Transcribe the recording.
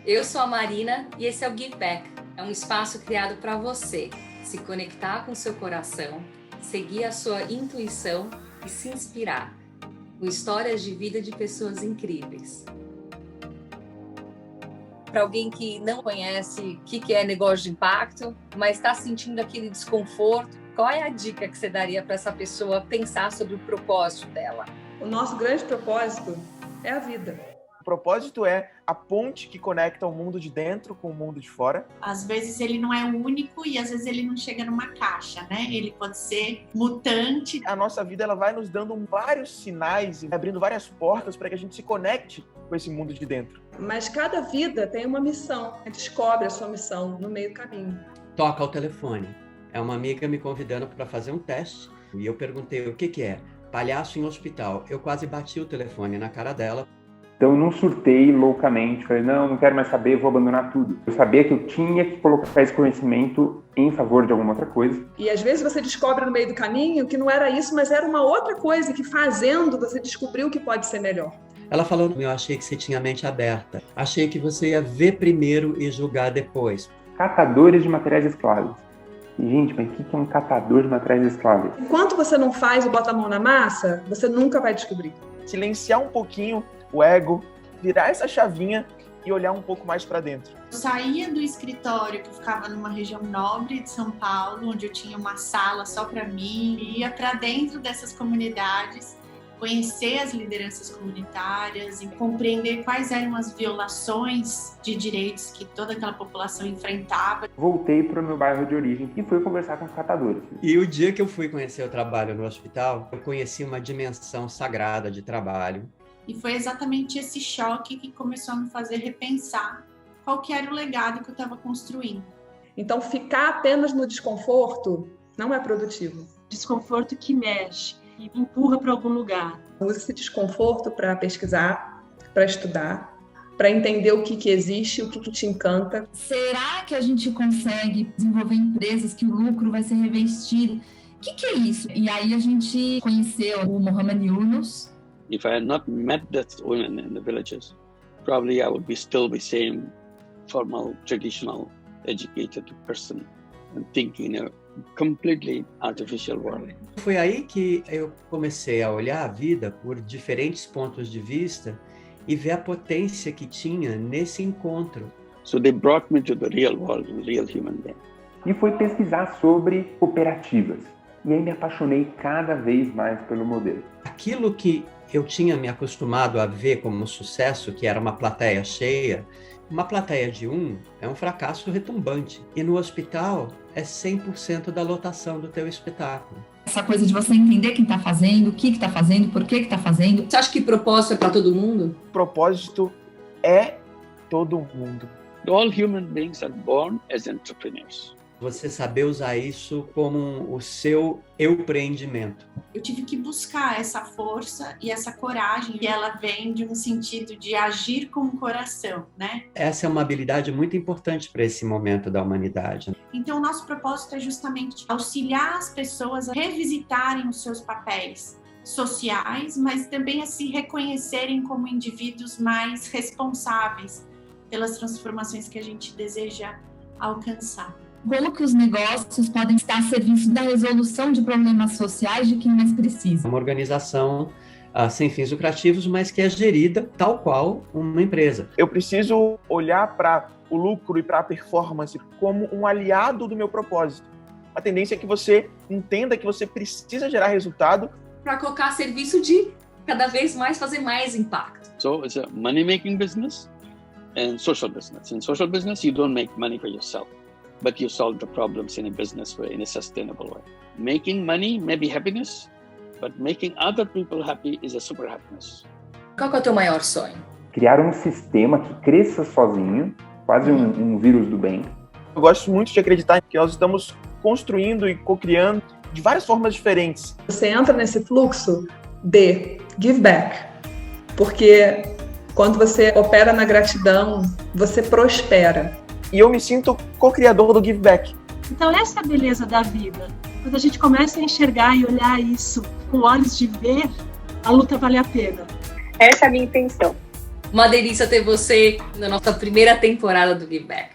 Eu sou a Marina e esse é o Give Back. É um espaço criado para você se conectar com seu coração, seguir a sua intuição e se inspirar com histórias de vida de pessoas incríveis. Para alguém que não conhece o que é negócio de impacto, mas está sentindo aquele desconforto, qual é a dica que você daria para essa pessoa pensar sobre o propósito dela? O nosso grande propósito é a vida. O propósito é a ponte que conecta o mundo de dentro com o mundo de fora. Às vezes ele não é o único e às vezes ele não chega numa caixa, né? Ele pode ser mutante. A nossa vida ela vai nos dando vários sinais, abrindo várias portas para que a gente se conecte com esse mundo de dentro. Mas cada vida tem uma missão. Descobre a sua missão no meio do caminho. Toca ao telefone. É uma amiga me convidando para fazer um teste e eu perguntei o que é. Palhaço em hospital. Eu quase bati o telefone na cara dela. Então eu não surtei loucamente, falei, não quero mais saber, vou abandonar tudo. Eu sabia que eu tinha que colocar esse conhecimento em favor de alguma outra coisa. E às vezes você descobre no meio do caminho que não era isso, mas era uma outra coisa que fazendo você descobriu que pode ser melhor. Ela falou, eu achei que você tinha a mente aberta. Achei que você ia ver primeiro e julgar depois. Catadores de materiais esclavos. E, gente, mas o que é um catador de materiais esclavos? Enquanto você não faz o bota a mão na massa, você nunca vai descobrir. Silenciar um pouquinho o ego, virar essa chavinha e olhar um pouco mais para dentro. Eu saía do escritório que ficava numa região nobre de São Paulo, onde eu tinha uma sala só para mim, ia para dentro dessas comunidades, conhecer as lideranças comunitárias e compreender quais eram as violações de direitos que toda aquela população enfrentava. Voltei para o meu bairro de origem e fui conversar com os catadores. E o dia que eu fui conhecer o trabalho no hospital, eu conheci uma dimensão sagrada de trabalho. E foi exatamente esse choque que começou a me fazer repensar qual que era o legado que eu estava construindo. Então, ficar apenas no desconforto não é produtivo. Desconforto que mexe e empurra para algum lugar. Use esse desconforto para pesquisar, para estudar, para entender o que existe, o que te encanta. Será que a gente consegue desenvolver empresas que o lucro vai ser reinvestido? O que é isso? E aí a gente conheceu o Muhammad Yunus. If I had not met those women in the villages, probably I would be still the same formal, traditional, educated person and thinking in a completely artificial world. Foi aí que eu comecei a olhar a vida por diferentes pontos de vista e ver a potência que tinha nesse encontro. So they brought me to the real world, the real human being. E fui pesquisar sobre cooperativas. E aí me apaixonei cada vez mais pelo modelo. Aquilo que eu tinha me acostumado a ver como sucesso, que era uma plateia cheia, uma plateia de é um fracasso retumbante. E no hospital é 100% da lotação do teu espetáculo. Essa coisa de você entender quem está fazendo, o que está fazendo, por que está fazendo. Você acha que propósito é para todo mundo? Propósito é todo mundo. All human beings are born as entrepreneurs. Você saber usar isso como o seu empreendimento. Eu tive que buscar essa força e essa coragem, e ela vem de um sentido de agir com o coração, né? Essa é uma habilidade muito importante para esse momento da humanidade. Então, o nosso propósito é justamente auxiliar as pessoas a revisitarem os seus papéis sociais, mas também a se reconhecerem como indivíduos mais responsáveis pelas transformações que a gente deseja alcançar. Como que os negócios podem estar a serviço da resolução de problemas sociais de quem mais precisa? Uma organização sem fins lucrativos, mas que é gerida tal qual uma empresa. Eu preciso olhar para o lucro e para a performance como um aliado do meu propósito. A tendência é que você entenda que você precisa gerar resultado para colocar a serviço de cada vez mais fazer mais impacto. So it's a money-making business and social business. In social business, you don't make money for yourself, but you solve the problems in a business way, in a sustainable way. Making money may be happiness, but making other people happy is a super happiness. Qual que é o teu maior sonho? Criar um sistema que cresça sozinho, quase um vírus do bem. Eu gosto muito de acreditar que nós estamos construindo e co-criando de várias formas diferentes. Você entra nesse fluxo de give back, porque quando você opera na gratidão, você prospera. E eu me sinto co-criador do Give Back. Então essa é a beleza da vida. Quando a gente começa a enxergar e olhar isso com olhos de ver, a luta vale a pena. Essa é a minha intenção. Uma delícia ter você na nossa primeira temporada do Give Back.